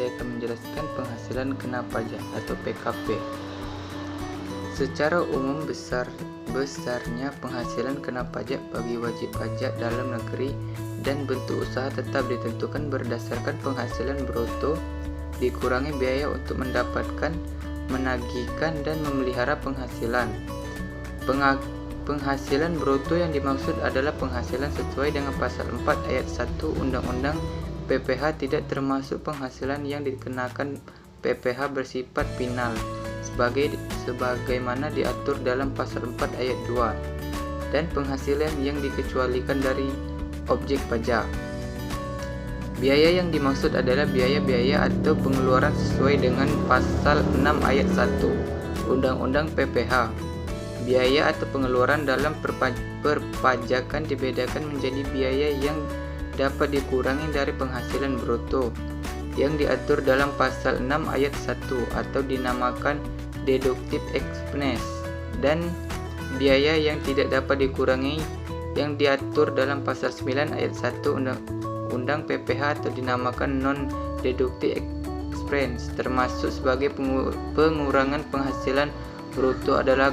saya akan menjelaskan penghasilan kena pajak atau PKP. Secara umum besarnya penghasilan kena pajak bagi wajib pajak dalam negeri dan bentuk usaha tetap ditentukan berdasarkan penghasilan bruto dikurangi biaya untuk mendapatkan, menagihkan, dan memelihara penghasilan. Penghasilan bruto yang dimaksud adalah penghasilan sesuai dengan pasal 4 ayat 1 Undang-Undang PPh, tidak termasuk penghasilan yang dikenakan PPh bersifat final sebagaimana diatur dalam pasal 4 ayat 2, dan penghasilan yang dikecualikan dari objek pajak. Biaya yang dimaksud adalah biaya-biaya atau pengeluaran sesuai dengan pasal 6 ayat 1 Undang-Undang PPh. Biaya atau pengeluaran dalam perpajakan dibedakan menjadi biaya yang dapat dikurangi dari penghasilan bruto yang diatur dalam pasal 6 ayat 1 atau dinamakan deductive expense, dan biaya yang tidak dapat dikurangi yang diatur dalam pasal 9 ayat 1 Undang PPh atau dinamakan non-deductive expense, termasuk sebagai pengurangan penghasilan bruto adalah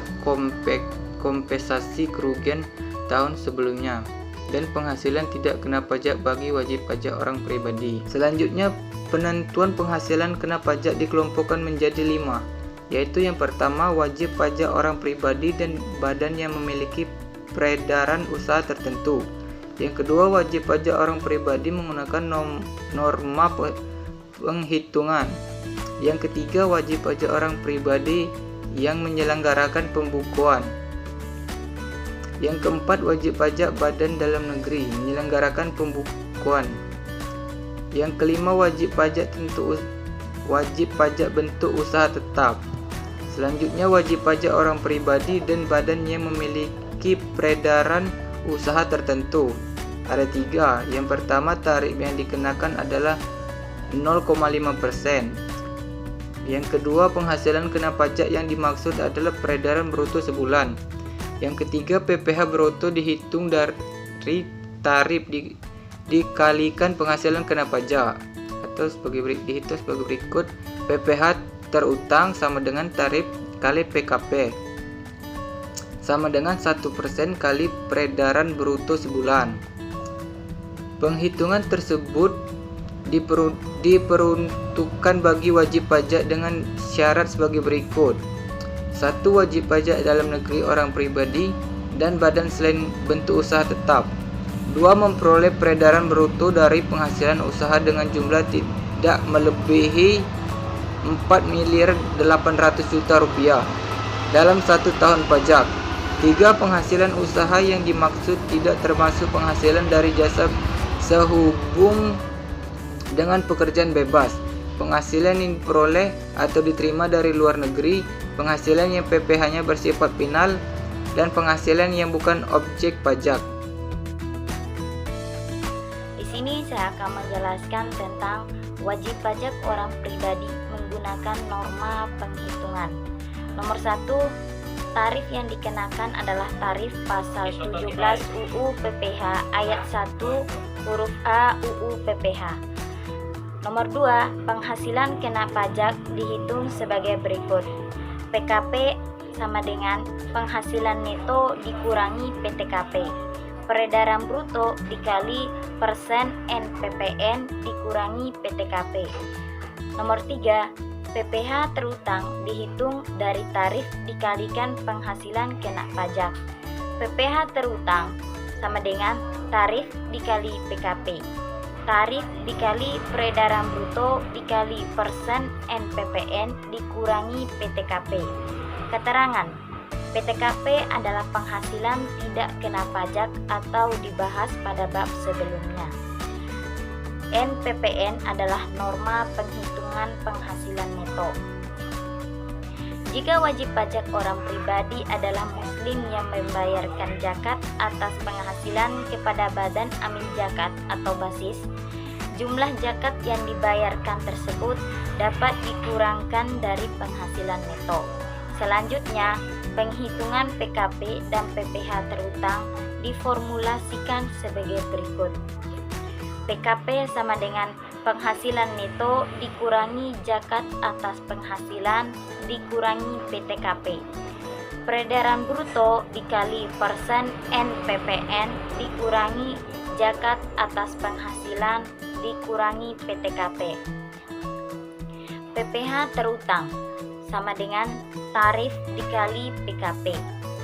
kompensasi kerugian tahun sebelumnya dan penghasilan tidak kena pajak bagi wajib pajak orang pribadi. Selanjutnya, penentuan penghasilan kena pajak dikelompokkan menjadi 5, yaitu yang pertama wajib pajak orang pribadi dan badan yang memiliki peredaran usaha tertentu. Yang kedua, wajib pajak orang pribadi menggunakan norma penghitungan. Yang ketiga, wajib pajak orang pribadi yang menyelenggarakan pembukuan. Yang keempat, wajib pajak badan dalam negeri menyelenggarakan pembukuan. Yang kelima, wajib pajak bentuk usaha tetap. Selanjutnya, wajib pajak orang pribadi dan badan yang memiliki peredaran usaha tertentu. Ada 3. Yang pertama, tarif yang dikenakan adalah 0,5%. Yang kedua, penghasilan kena pajak yang dimaksud adalah peredaran bruto sebulan. Yang ketiga, PPh bruto dihitung dari tarif dikalikan penghasilan kena pajak, atau dihitung sebagai berikut. PPh terutang sama dengan tarif kali PKP sama dengan 1% kali peredaran bruto sebulan. Penghitungan tersebut diperuntukkan bagi wajib pajak dengan syarat sebagai berikut. 1. Wajib pajak dalam negeri orang pribadi dan badan selain bentuk usaha tetap. 2. Memperoleh peredaran bruto dari penghasilan usaha dengan jumlah tidak melebihi 4.800.000.000 rupiah dalam 1 tahun pajak. 3. Penghasilan usaha yang dimaksud tidak termasuk penghasilan dari jasa sehubung dengan pekerjaan bebas, penghasilan yang diperoleh atau diterima dari luar negeri, penghasilan yang PPh-nya bersifat final, dan penghasilan yang bukan objek pajak. Di sini saya akan menjelaskan tentang wajib pajak orang pribadi menggunakan norma penghitungan. Nomor 1, tarif yang dikenakan adalah tarif pasal 17 UU PPh ayat 1 huruf A UU PPh. Nomor 2, penghasilan kena pajak dihitung sebagai berikut. PKP sama dengan penghasilan neto dikurangi PTKP. Peredaran bruto dikali persen NPPN dikurangi PTKP. Nomor 3, PPh terutang dihitung dari tarif dikalikan penghasilan kena pajak. PPh terutang sama dengan tarif dikali PKP. Tarif dikali peredaran bruto dikali persen NPPN dikurangi PTKP. Keterangan, PTKP adalah penghasilan tidak kena pajak atau dibahas pada bab sebelumnya. NPPN adalah norma penghitungan penghasilan neto. Jika wajib pajak orang pribadi adalah muslim yang membayarkan zakat atas penghasilan kepada badan amin zakat atau basis, jumlah zakat yang dibayarkan tersebut dapat dikurangkan dari penghasilan neto. Selanjutnya, penghitungan PKP dan PPh terutang diformulasikan sebagai berikut. PKP sama dengan penghasilan neto dikurangi zakat atas penghasilan dikurangi PTKP. Peredaran bruto dikali persen NPPN dikurangi zakat atas penghasilan dikurangi PTKP. PPh terutang sama dengan tarif dikali PKP.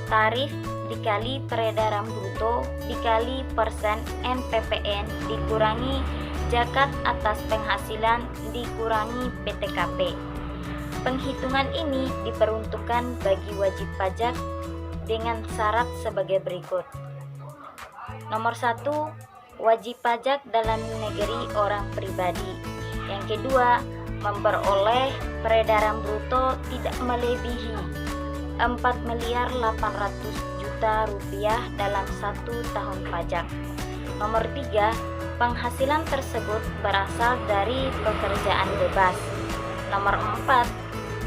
Tarif dikali peredaran bruto dikali persen NPPN dikurangi zakat atas penghasilan dikurangi PTKP. Penghitungan ini diperuntukkan bagi wajib pajak dengan syarat sebagai berikut. Nomor 1, wajib pajak dalam negeri orang pribadi. Yang kedua, memperoleh peredaran bruto tidak melebihi 4.800.000.000 rupiah dalam 1 tahun pajak. Nomor 3, penghasilan tersebut berasal dari pekerjaan bebas. Nomor 4,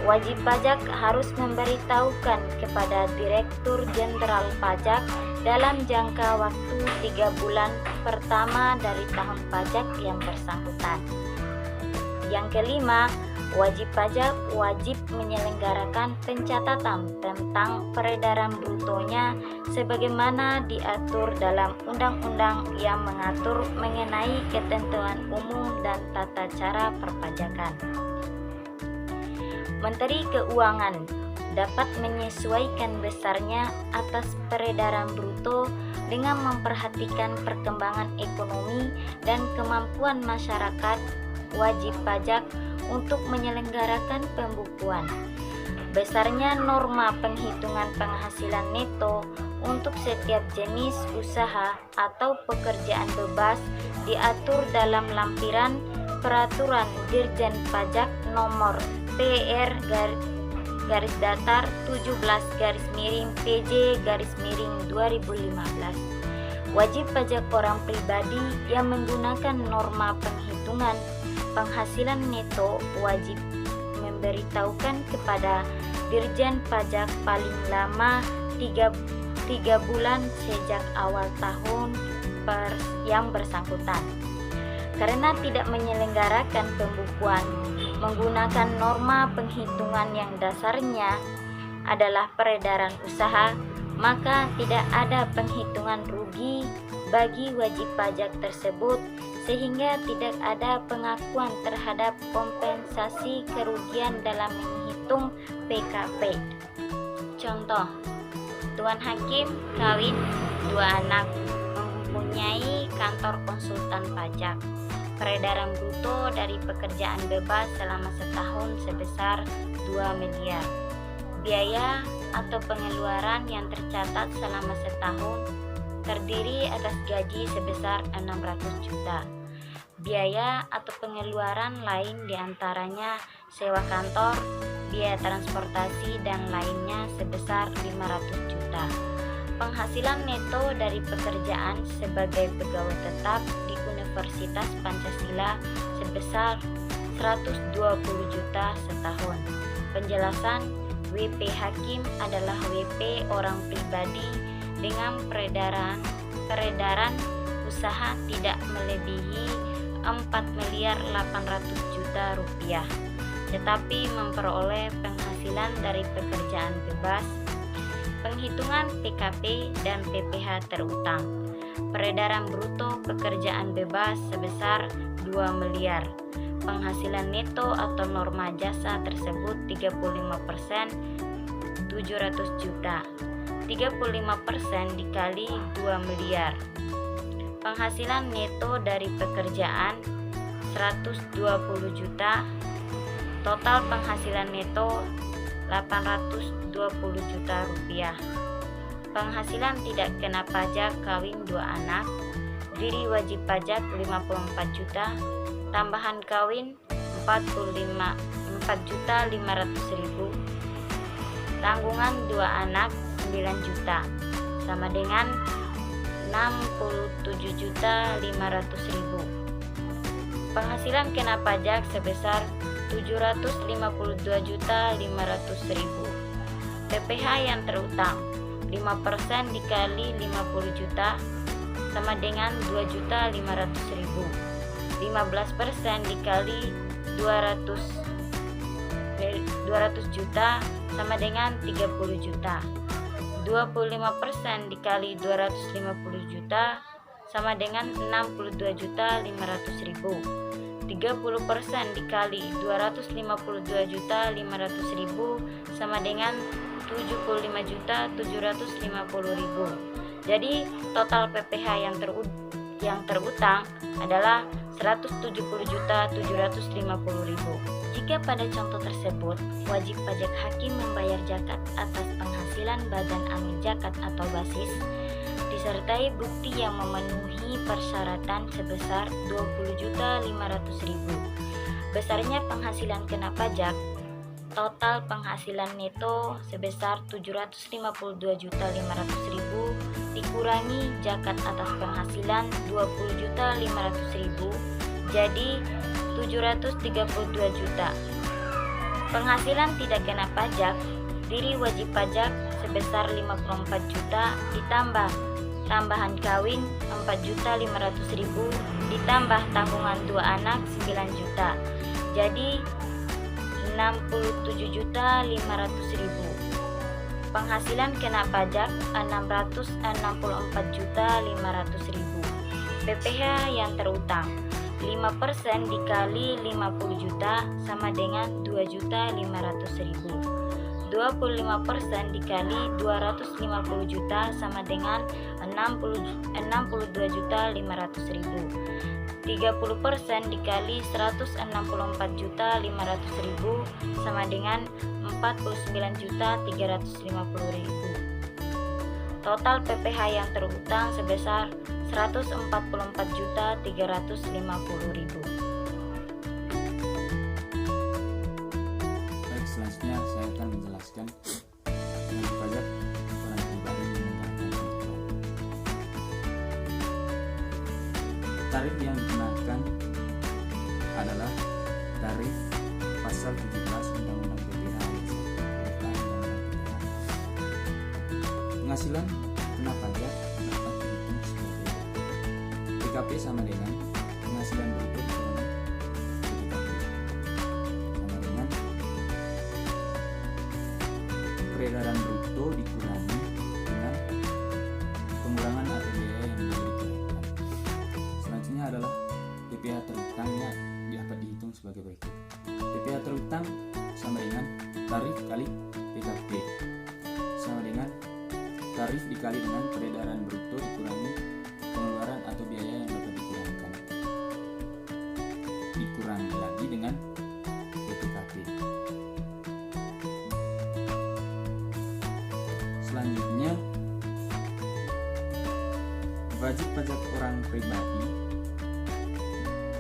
wajib pajak harus memberitahukan kepada Direktur Jenderal Pajak dalam jangka waktu 3 bulan pertama dari tahun pajak yang bersangkutan. Yang kelima, wajib pajak wajib menyelenggarakan pencatatan tentang peredaran brutonya sebagaimana diatur dalam undang-undang yang mengatur mengenai ketentuan umum dan tata cara perpajakan. Menteri Keuangan dapat menyesuaikan besarnya atas peredaran bruto dengan memperhatikan perkembangan ekonomi dan kemampuan masyarakat wajib pajak untuk menyelenggarakan pembukuan. Besarnya norma penghitungan penghasilan neto untuk setiap jenis usaha atau pekerjaan bebas diatur dalam lampiran Peraturan Dirjen Pajak Nomor PR garis datar 17-PJ-2015. Wajib pajak orang pribadi yang menggunakan norma penghitungan penghasilan neto wajib memberitahukan kepada Dirjen Pajak paling lama 3 bulan sejak awal tahun yang bersangkutan. Karena tidak menyelenggarakan pembukuan menggunakan norma penghitungan yang dasarnya adalah peredaran usaha, maka tidak ada penghitungan rugi bagi wajib pajak tersebut sehingga tidak ada pengakuan terhadap kompensasi kerugian dalam menghitung PKP. Contoh, Tuan Hakim kawin 2 anak, mempunyai kantor konsultan pajak. Peredaran bruto dari pekerjaan bebas selama setahun sebesar 2 miliar. Biaya atau pengeluaran yang tercatat selama setahun terdiri atas gaji sebesar 600 juta. Biaya atau pengeluaran lain diantaranya sewa kantor, biaya transportasi dan lainnya sebesar 500 juta. Penghasilan neto dari pekerjaan sebagai pegawai tetap di Universitas Pancasila sebesar 120 juta setahun. Penjelasan, WP Hakim adalah WP orang pribadi dengan peredaran usaha tidak melebihi 4.800.000.000 rupiah, tetapi memperoleh penghasilan dari pekerjaan bebas. Penghitungan PKP dan PPh terutang. Peredaran bruto pekerjaan bebas sebesar 2 miliar. Penghasilan neto atau norma jasa tersebut 35%, 700 juta. 35% dikali 2 miliar. Penghasilan neto dari pekerjaan 120 juta. Total penghasilan neto 820 juta rupiah. Penghasilan tidak kena pajak kawin 2 anak, diri wajib pajak 54 juta, tambahan kawin 4.500.000, tanggungan 2 anak 9 juta, sama dengan 67.500.000. Penghasilan kena pajak sebesar 752.500.000. PPh yang terutang 5% dikali 50 juta sama dengan 2.500.000. 15% dikali 200 juta sama dengan 30 juta. 25% dikali 250 juta sama dengan 62.500.000. 30% dikali 252.500.000 sama dengan 75.750.000. Jadi total PPh yang terutang adalah 170.750.000. Jika pada contoh tersebut wajib pajak hakim membayar zakat atas penghasilan badan amil zakat atau basis disertai bukti yang memenuhi persyaratan sebesar 20.500.000. Besarnya penghasilan kena pajak, total penghasilan neto sebesar 752.500.000 dikurangi zakat atas penghasilan 20.500.000 jadi 732 juta. Penghasilan tidak kena pajak, diri wajib pajak sebesar 54 juta ditambah tambahan kawin 4.500.000 ditambah tanggungan 2 anak 9 juta. Jadi 67.500.000. Penghasilan kena pajak 664.500.000. PPh yang terutang 5% dikali 50 juta sama dengan 2.500.000. 25% dikali 250 juta sama dengan 62.500.000. 30% dikali 164.500.000 sama dengan 49.350.000. Total PPh yang terutang sebesar 144.350.000. Baik, selanjutnya saya akan menjelaskan wajib pajak orang pribadi menggunakan pengetahuan. Tarif yang dikenakan adalah tarif pasal 17 Undang-Undang PPh tentang Undang-Undang PPh. Penghasilan kena pajak dapat dihitung sebagai PKP sama dengan penghasilan bruto dikurangi PKP sama dengan peredaran bruto dikurangi dengan pengurangan atau biaya yang dikenakan. Selanjutnya adalah PPh terutangnya dapat dihitung sebagai berikut. PPh terutang sama dengan tarif kali PKP sama dengan tarif dikali dengan peredaran bruto dikurangi pengeluaran atau biaya yang dapat dikurangkan dikurangi lagi dengan PPKP. Selanjutnya, wajib pajak orang pribadi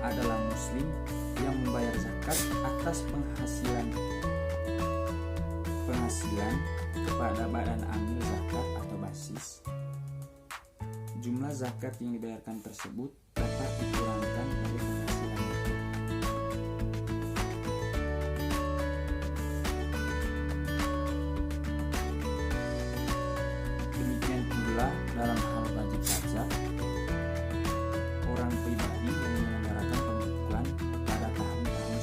adalah muslim yang membayar zakat atas penghasilan kepada badan amil zakat atau basis. Jumlah zakat yang dibayarkan tersebut dapat dikurangkan dari penghasilan itu. Demikian pula dalam hal wajib pajak, orang pribadi yang menyelenggarakan pembukuan pada tahun-tahun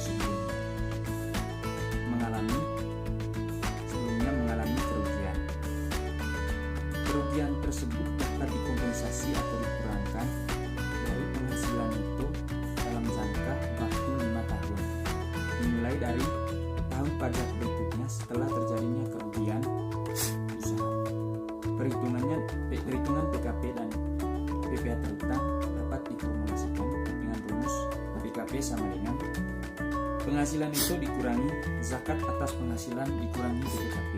sebelumnya mengalami kerugian. Kerugian tersebut dapat dikompensasi atau dikurangkan dari penghasilan itu dalam jangka waktu 5 tahun, dimulai dari tahun pajak berikutnya setelah terjadinya kerugian usaha. Perhitungan PKP dan PPh terutang dapat diformulasikan dengan rumus PKP sama dengan penghasilan itu dikurangi zakat atas penghasilan dikurangi PPKP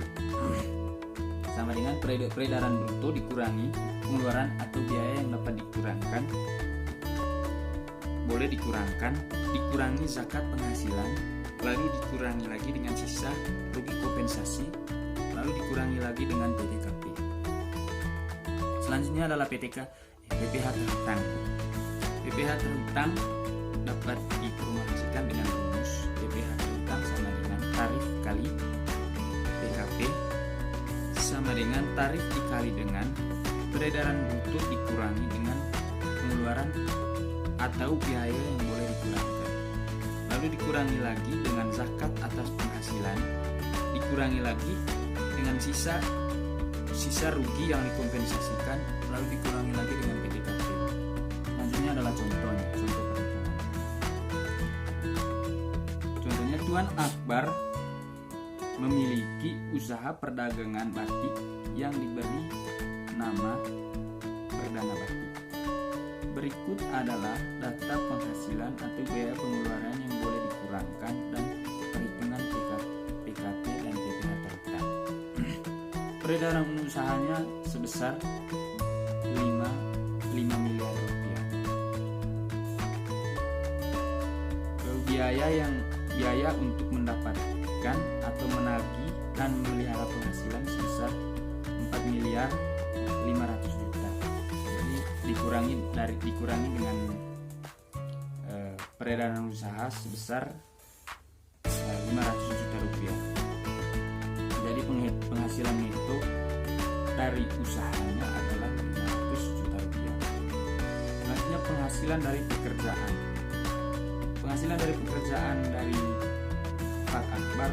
sama dengan peredaran bruto dikurangi pengeluaran atau biaya yang dapat dikurangkan boleh dikurangi zakat penghasilan, lalu dikurangi lagi dengan sisa rugi kompensasi, lalu dikurangi lagi dengan PTKP. Selanjutnya adalah PPh terutang. PPh terutang dapat diformulasikan dengan rumus PPh terutang sama dengan tarif kali PKP sama dengan tarif dikali dengan peredaran bruto dikurangi dengan pengeluaran atau biaya yang boleh dikurangkan. Lalu dikurangi lagi dengan zakat atas penghasilan, dikurangi lagi dengan sisa rugi yang dikompensasikan, lalu dikurangi lagi dengan PDKT. Selanjutnya adalah contoh perhitungan. Contohnya, Tuan Akbar memiliki usaha perdagangan batik yang diberi nama Perdana Batik. Berikut adalah data penghasilan atau biaya pengeluaran yang boleh dikurangkan dan perhitungan PKP dan PPh terhutang. Peredaran usahanya sebesar 5 miliar rupiah. Biaya untuk mendapatkan atau menagih dan memelihara penghasilan sebesar 4 miliar 500 juta. Jadi dikurangi dengan peredaran usaha sebesar 500 juta rupiah. Jadi penghasilan itu dari usahanya adalah 500 juta rupiah. Selanjutnya penghasilan dari pekerjaan. Penghasilan dari pekerjaan dari Pak Akbar,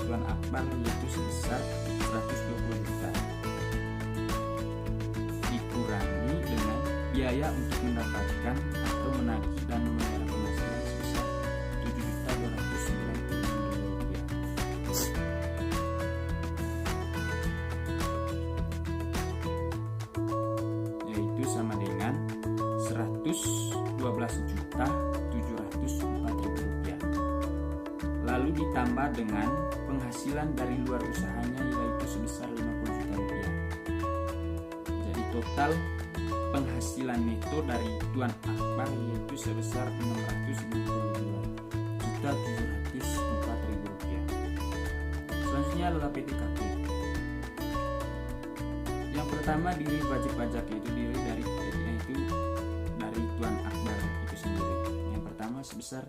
Tuan Akbar, yaitu sebesar 120 juta. Dikurangi dengan biaya untuk mendapatkan atau menagih dan memelihara penghasilan sebesar 7.296.000 rupiah. Yaitu sama dengan 112.704.000 rupiah. Lalu ditambah dengan penghasilan dari luar usahanya, yaitu sebesar 50 juta rupiah. Jadi total penghasilan neto dari Tuan Akbar yaitu sebesar 692.704.000 rupiah. Selanjutnya adalah PDKP. Yang pertama, diri wajib pajak, yaitu dari Tuan Akbar itu sendiri. Yang pertama sebesar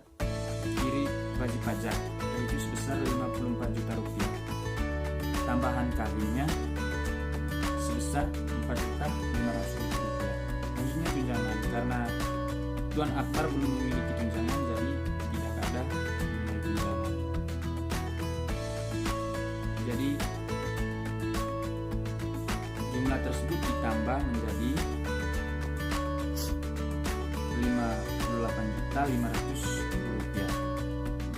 diri wajib pajak, yaitu sebesar 54 juta rupiah. Tambahan kawinnya sebesar 4.500.000 rupiah. Selanjutnya tunjangan, karena Tuan Akbar belum memiliki tunjangan, jadi tidak ada nilai tunjangan. Jadi jumlah tersebut ditambah menjadi 58.500.000 rupiah.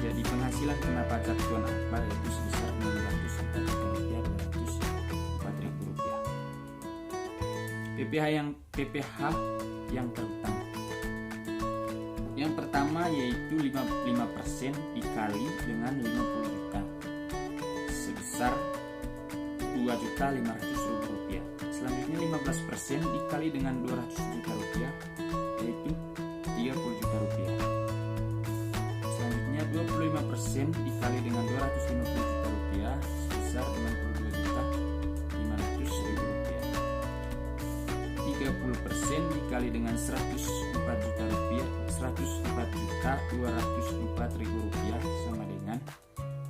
Jadi penghasilan kena pajak Tuan Akbar yaitu sebesar 604.204.000 rupiah. PPh yang terhutang. Yang pertama yaitu 5% dikali dengan 50 juta sebesar 2.500.000 rupiah. Selanjutnya 15% dikali dengan 200 juta rupiah yaitu 30 juta rupiah. Selanjutnya 25% dikali dengan 250 juta rupiah sebesar 62.500.000 rupiah. 30% dikali dengan 104 juta rupiah, 104.204.000 rupiah sama dengan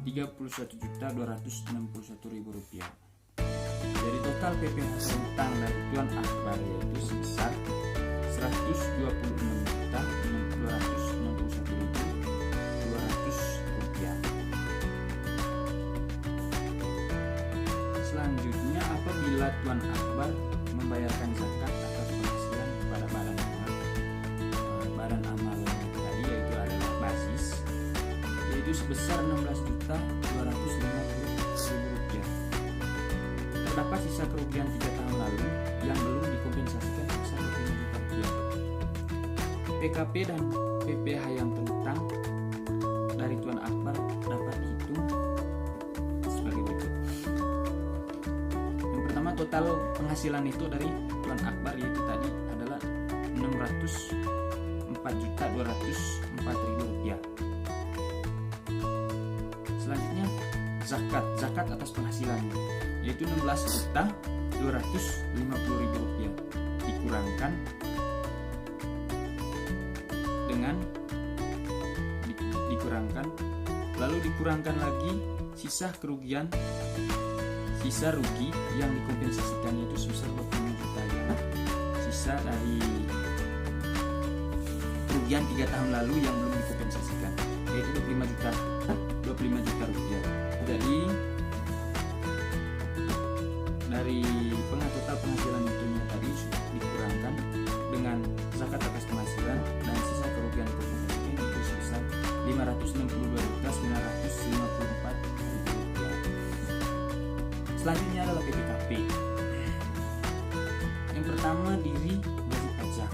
31.261.000 rupiah. Dari total PPh hutang dari Tuan Akbar yaitu sebesar 126.261.200 rupiah. Selanjutnya, apabila Tuan Akbar membayarkan zakat atas penghasilan kepada badan amal tadi, yaitu adalah basis, yaitu sebesar 16.250.000 rupiah. Terdapat sisa kerugian 3 tahun lalu yang belum dikompensasikan sebesar 25 juta rupiah. PKP dan PPh yang terhutang dari Tuan Akbar dapat dihitung sebagai berikut. Yang pertama, total penghasilan itu dari Tuan Akbar yaitu tadi adalah 604.204.000 rupiah. Selanjutnya zakat atas penghasilannya yaitu 16.250.000 rupiah dikurangkan dengan lalu dikurangkan lagi sisa rugi yang dikompensasikan yaitu sebesar 25 juta yang sisa dari kerugian 3 tahun lalu yang belum dikompensasikan, yaitu 25 juta rupiah. Jadi dari total penghasilan netonya tadi dikurangkan dengan zakat atas penghasilan dan sisa kerugian kompensasi itu sebesar 562.954 rupiah. Selanjutnya adalah PPKP. Yang pertama, diri wajib pajak,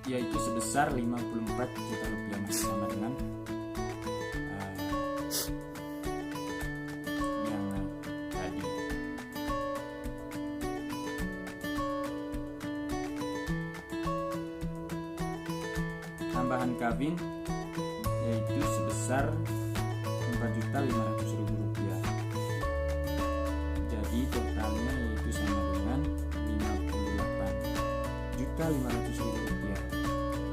yaitu sebesar 54 juta rupiah, masih sama dengan yang tadi. Tambahan kawin yaitu sebesar 4.500.000 rupiah. Jadi totalnya yaitu sama dengan 58.500.000 rupiah.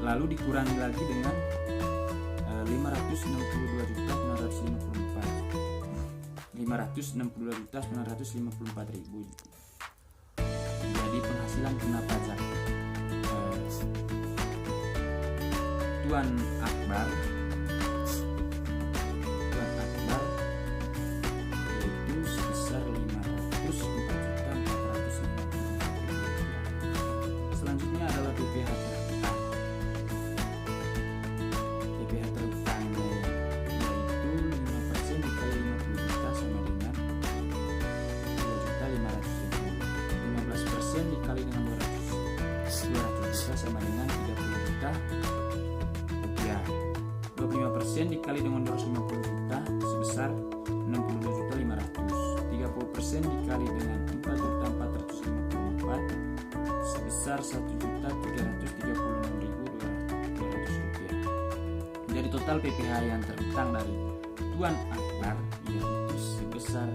Lalu dikurangi lagi dengan 562.954.000. Jadi penghasilan kena pajak Tuan Akbar yaitu sebesar 504.450.000. Selanjutnya adalah PPh terutang. PPh terutangnya yaitu 5% dikali 50 juta sama dengan 2.500.000. 15% dikali dengan 200 juta sama dengan 30 juta. 25% dikali dengan 250 juta sebesar 62.500. 30% dikali dengan 4.454 sebesar 1.336.200 rupiah. Dari total PPh yang terutang dari Tuan Akbar yaitu sebesar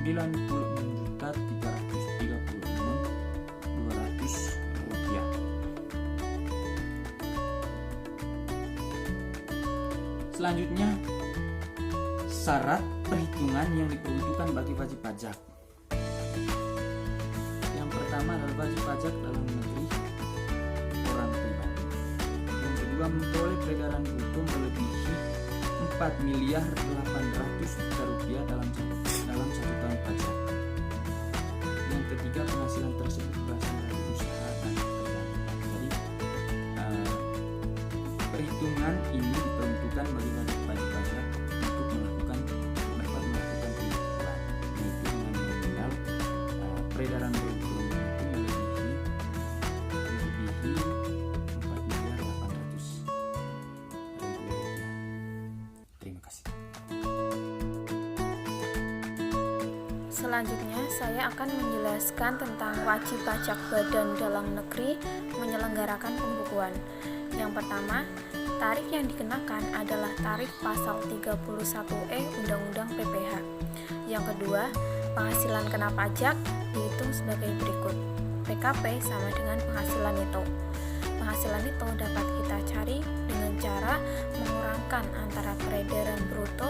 96.336.200 rupiah. Selanjutnya, syarat perhitungan yang diperuntukkan bagi wajib pajak. Yang pertama adalah wajib pajak dalam negeri orang pribadi. Yang kedua, memperoleh peredaran bruto melebihi 4.800.000.000 rupiah dalam satu tahun pajak. Yang ketiga, penghasilan tersebut berasal dari usaha dan pekerjaan. Jadi perhitungan ini diperuntukkan bagi wajib pajak untuk dapat melakukan penghitungan, yaitu dengan nominal peredaran bruto itu melebihi 4.800.000 rupiah. Terima kasih. Selanjutnya, saya akan menjelaskan tentang wajib pajak badan dalam negeri menyelenggarakan pembukuan. Yang pertama, tarif yang dikenakan adalah tarif pasal 31E Undang-Undang PPh. Yang kedua, penghasilan kena pajak dihitung sebagai berikut. PKP sama dengan penghasilan neto. Penghasilan neto dapat kita cari dengan cara mengurangkan antara peredaran bruto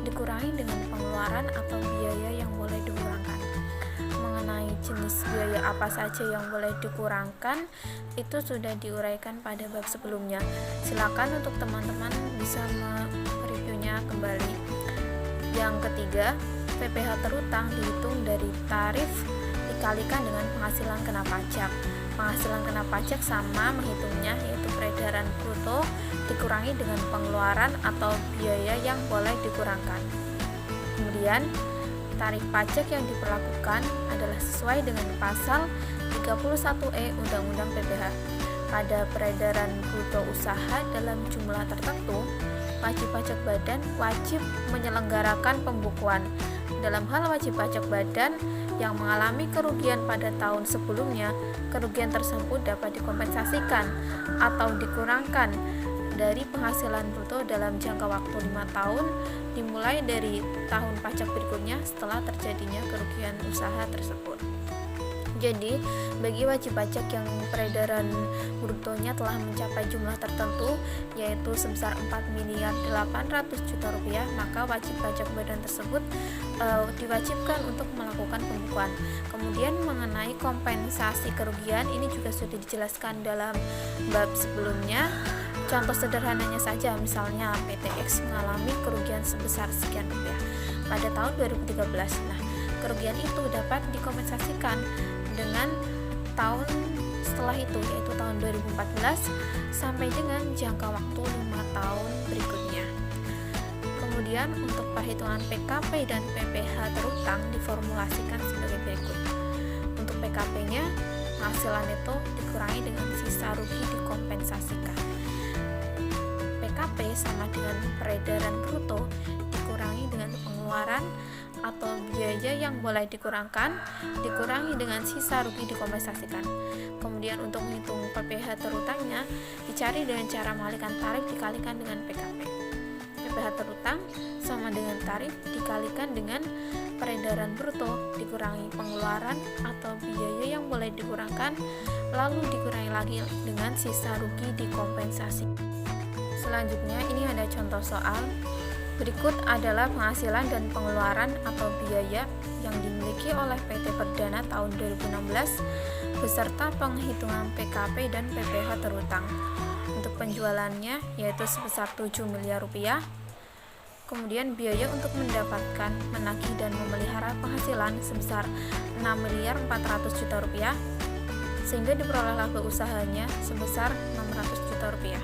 dikurangi dengan pengeluaran atau biaya yang boleh dikurangkan. Mengenai jenis biaya apa saja yang boleh dikurangkan itu sudah diuraikan pada bab sebelumnya. Silakan untuk teman-teman bisa mereviewnya kembali. Yang ketiga, PPh terutang dihitung dari tarif dikalikan dengan penghasilan kena pajak. Penghasilan kena pajak sama menghitungnya yaitu peredaran bruto dikurangi dengan pengeluaran atau biaya yang boleh dikurangkan. Kemudian tarif pajak yang diperlakukan adalah sesuai dengan pasal 31E Undang-Undang PPh. Pada peredaran bruto usaha dalam jumlah tertentu, wajib pajak badan wajib menyelenggarakan pembukuan. Dalam hal wajib pajak badan yang mengalami kerugian pada tahun sebelumnya, kerugian tersebut dapat dikompensasikan atau dikurangkan dari penghasilan bruto dalam jangka waktu 5 tahun dimulai dari tahun pajak berikutnya setelah terjadinya kerugian usaha tersebut. Jadi, bagi wajib pajak yang peredaran brutonya telah mencapai jumlah tertentu yaitu sebesar 4.800.000.000 rupiah, maka wajib pajak badan tersebut diwajibkan untuk melakukan pembukuan. Kemudian mengenai kompensasi kerugian, ini juga sudah dijelaskan dalam bab sebelumnya. Contoh sederhananya saja, misalnya PT X mengalami kerugian sebesar sekian rupiah pada tahun 2013. Nah, kerugian itu dapat dikompensasikan dengan tahun setelah itu, yaitu tahun 2014 sampai dengan jangka waktu 5 tahun berikutnya. Kemudian untuk perhitungan PKP dan PPh terutang diformulasikan sebagai berikut. Untuk PKP-nya, penghasilan itu dikurangi dengan sisa rugi dikompensasikan. PKP sama dengan peredaran bruto dikurangi dengan pengeluaran atau biaya yang boleh dikurangkan dikurangi dengan sisa rugi dikompensasikan. Kemudian untuk menghitung PPh terutangnya dicari dengan cara mengalihkan tarif dikalikan dengan PKP. PPh terutang sama dengan tarif dikalikan dengan peredaran bruto dikurangi pengeluaran atau biaya yang boleh dikurangkan lalu dikurangi lagi dengan sisa rugi dikompensasi. Selanjutnya ini ada contoh soal. Berikut adalah penghasilan dan pengeluaran atau biaya yang dimiliki oleh PT Perdana tahun 2016 beserta penghitungan PKP dan PPh terutang. Untuk penjualannya yaitu sebesar 7 miliar rupiah. Kemudian biaya untuk mendapatkan, menagih dan memelihara penghasilan sebesar 6 miliar 400 juta rupiah sehingga diperoleh laba usahanya sebesar 600 juta rupiah.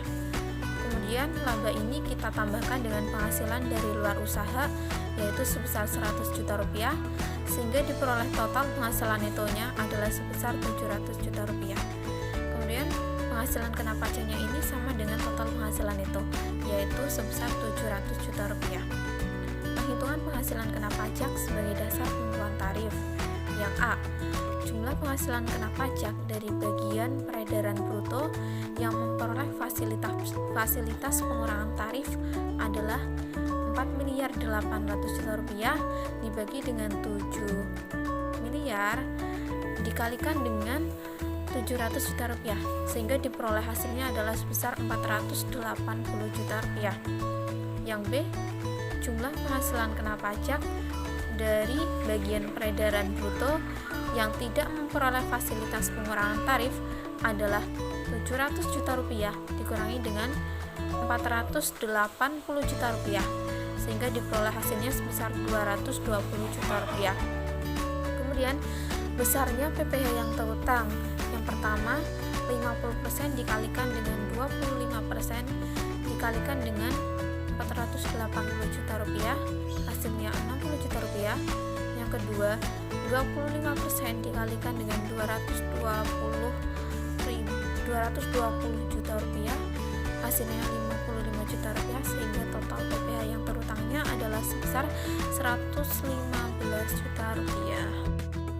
Kemudian laba ini kita tambahkan dengan penghasilan dari luar usaha yaitu sebesar 100 juta rupiah sehingga diperoleh total penghasilan netonya adalah sebesar 700 juta rupiah. Kemudian penghasilan kena pajaknya ini sama dengan total penghasilan neto yaitu sebesar 700 juta rupiah. Penghitungan penghasilan kena pajak sebagai dasar penentuan tarif. Yang A, jumlah penghasilan kena pajak dari bagian peredaran bruto yang memperoleh fasilitas pengurangan tarif adalah 4 miliar 800 juta rupiah dibagi dengan 7 miliar dikalikan dengan 700 juta rupiah sehingga diperoleh hasilnya adalah sebesar 480 juta rupiah. Yang B, jumlah penghasilan kena pajak dari bagian peredaran bruto yang tidak memperoleh fasilitas pengurangan tarif adalah 700 juta rupiah dikurangi dengan 480 juta rupiah sehingga diperoleh hasilnya sebesar 220 juta rupiah. Kemudian besarnya PPh yang terutang. Yang pertama, 50% dikalikan dengan 25% dikalikan dengan 480 juta rupiah hasilnya 60 juta rupiah. Yang kedua, 25% dikalikan dengan 220 juta rupiah hasilnya 55 juta rupiah sehingga total PPh yang terutangnya adalah sebesar 115 juta rupiah.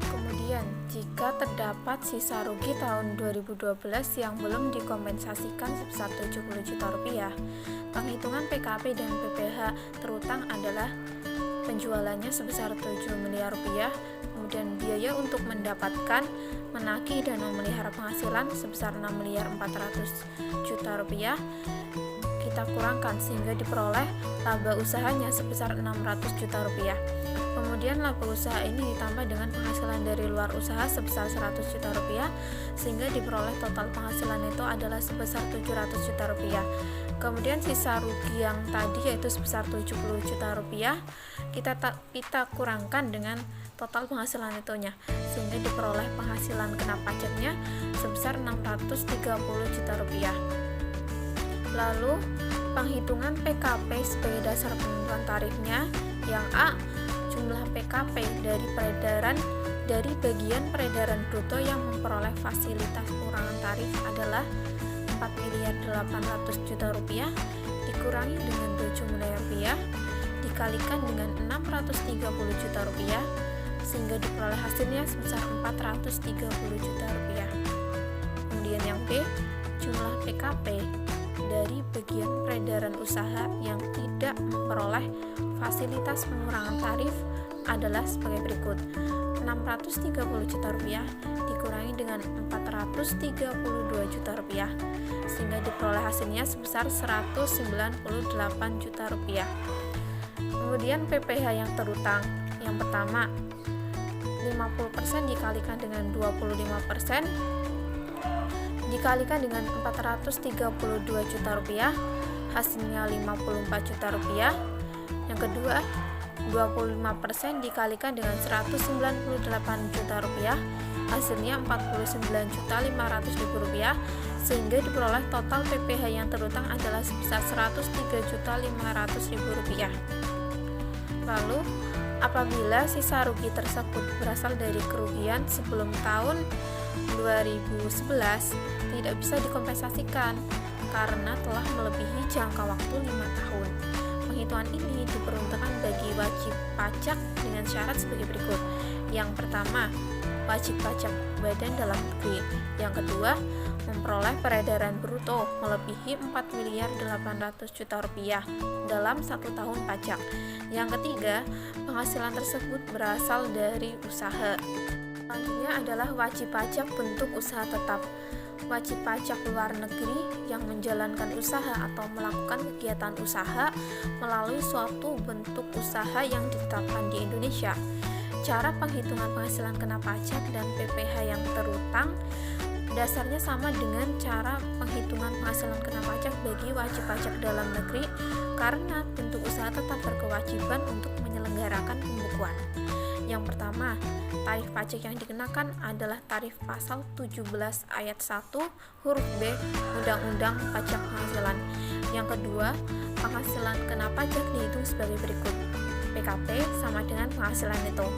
Kemudian jika terdapat sisa rugi tahun 2012 yang belum dikompensasikan sebesar 70 juta rupiah, penghitungan PKP dan PPh terutang adalah penjualannya sebesar 7 miliar rupiah, kemudian biaya untuk mendapatkan, menagih dan memelihara penghasilan sebesar 6 miliar 400 juta rupiah kita kurangkan sehingga diperoleh laba usahanya sebesar 600 juta rupiah. Kemudian laba usaha ini ditambah dengan penghasilan dari luar usaha sebesar 100 juta rupiah sehingga diperoleh total penghasilan itu adalah sebesar 700 juta rupiah. Kemudian sisa rugi yang tadi yaitu sebesar 70 juta rupiah kita kurangkan dengan total penghasilan itunya sehingga diperoleh penghasilan kena pajaknya sebesar 630 juta rupiah. Lalu penghitungan PKP sebagai dasar penentuan tarifnya. Yang A, jumlah PKP dari bagian peredaran bruto yang memperoleh fasilitas pengurangan tarif adalah 4 miliar 800 juta rupiah dikurangi dengan 7 miliar rupiah dikalikan dengan 630 juta rupiah sehingga diperoleh hasilnya sebesar 430 juta rupiah. Kemudian yang B, jumlah PKP dari bagian peredaran usaha yang tidak memperoleh fasilitas pengurangan tarif adalah sebagai berikut: 630 juta rupiah dikurangi dengan 432 juta rupiah sehingga diperoleh hasilnya sebesar 198 juta rupiah. Kemudian PPh yang terutang. Yang pertama, 50% dikalikan dengan 25% dikalikan dengan 432 juta rupiah, hasilnya 54 juta rupiah. Yang kedua, 25% dikalikan dengan 198 juta rupiah, hasilnya 49.500.000 rupiah, sehingga diperoleh total PPh yang terutang adalah sebesar 103.500.000 rupiah. Lalu, apabila sisa rugi tersebut berasal dari kerugian sebelum tahun 2011 tidak bisa dikompensasikan karena telah melebihi jangka waktu 5 tahun. Penghitungan ini diperuntukkan bagi wajib pajak dengan syarat sebagai berikut. Yang pertama, wajib pajak badan dalam negeri. Yang kedua, memperoleh peredaran bruto melebihi 4.800 juta rupiah dalam 1 tahun pajak. Yang ketiga, penghasilan tersebut berasal dari usaha. Selanjutnya adalah wajib pajak bentuk usaha tetap. Wajib pajak luar negeri yang menjalankan usaha atau melakukan kegiatan usaha melalui suatu bentuk usaha yang ditetapkan di Indonesia. Cara penghitungan penghasilan kena pajak dan PPh yang terutang dasarnya sama dengan cara penghitungan penghasilan kena pajak bagi wajib pajak dalam negeri karena bentuk usaha tetap berkewajiban untuk menyelenggarakan pembukuan. Yang pertama, tarif pajak yang dikenakan adalah tarif pasal 17 ayat 1 huruf B Undang-Undang Pajak Penghasilan. Yang kedua, penghasilan kena pajak dihitung sebagai berikut. PKP sama dengan penghasilan neto.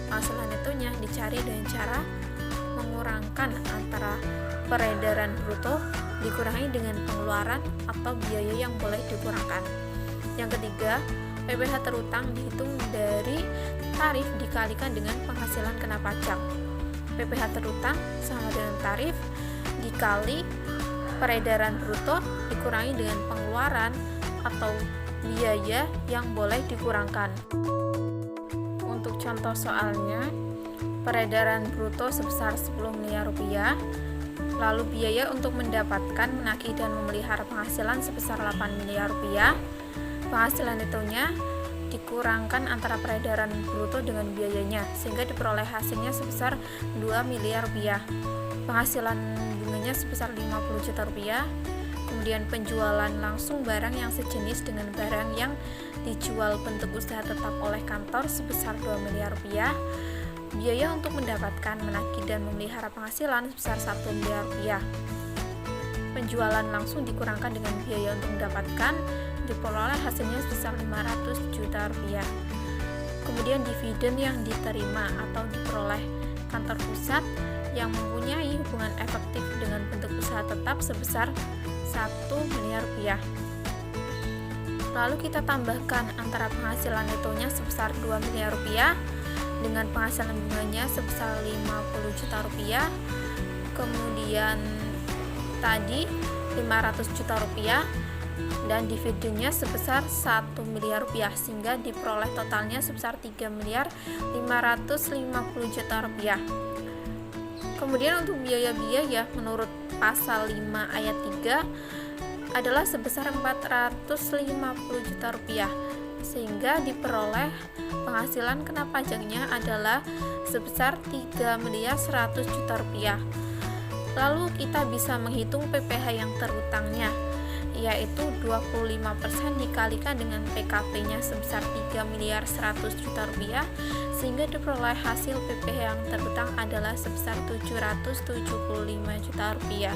Penghasilan netonya dicari dengan cara mengurangkan antara peredaran bruto dikurangi dengan pengeluaran atau biaya yang boleh dikurangkan. Yang ketiga, PPh terutang dihitung dari tarif dikalikan dengan penghasilan kena pajak. PPh terutang sama dengan tarif dikali peredaran bruto dikurangi dengan pengeluaran atau biaya yang boleh dikurangkan. Untuk contoh soalnya, peredaran bruto sebesar 10 miliar rupiah, lalu biaya untuk mendapatkan, menagih dan memelihara penghasilan sebesar 8 miliar rupiah. Penghasilan netonya dikurangkan antara peredaran bruto dengan biayanya sehingga diperoleh hasilnya sebesar 2 miliar rupiah. Penghasilan bunganya sebesar 50 juta rupiah. Kemudian penjualan langsung barang yang sejenis dengan barang yang dijual bentuk usaha tetap oleh kantor sebesar 2 miliar rupiah. Biaya untuk mendapatkan, menagih dan memelihara penghasilan sebesar 1 miliar rupiah. Penjualan langsung dikurangkan dengan biaya untuk mendapatkan, diperoleh hasilnya sebesar 500 juta rupiah. Kemudian dividen yang diterima atau diperoleh kantor pusat yang mempunyai hubungan efektif dengan bentuk usaha tetap sebesar 1 miliar rupiah. Lalu kita tambahkan antara penghasilan netonya sebesar 2 miliar rupiah dengan penghasilan bunganya sebesar 50 juta rupiah. Kemudian tadi 500 juta rupiah dan dividennya sebesar 1 miliar rupiah sehingga diperoleh totalnya sebesar 3 miliar 550 juta rupiah. Kemudian untuk biaya-biaya menurut pasal 5 ayat 3 adalah sebesar 450 juta rupiah sehingga diperoleh penghasilan kena pajaknya adalah sebesar 3 miliar 100 juta rupiah. Lalu kita bisa menghitung PPh yang terutangnya, yaitu 25% dikalikan dengan PKP-nya sebesar 3 miliar 100 juta rupiah sehingga diperoleh hasil PPh yang terutang adalah sebesar 775 juta rupiah.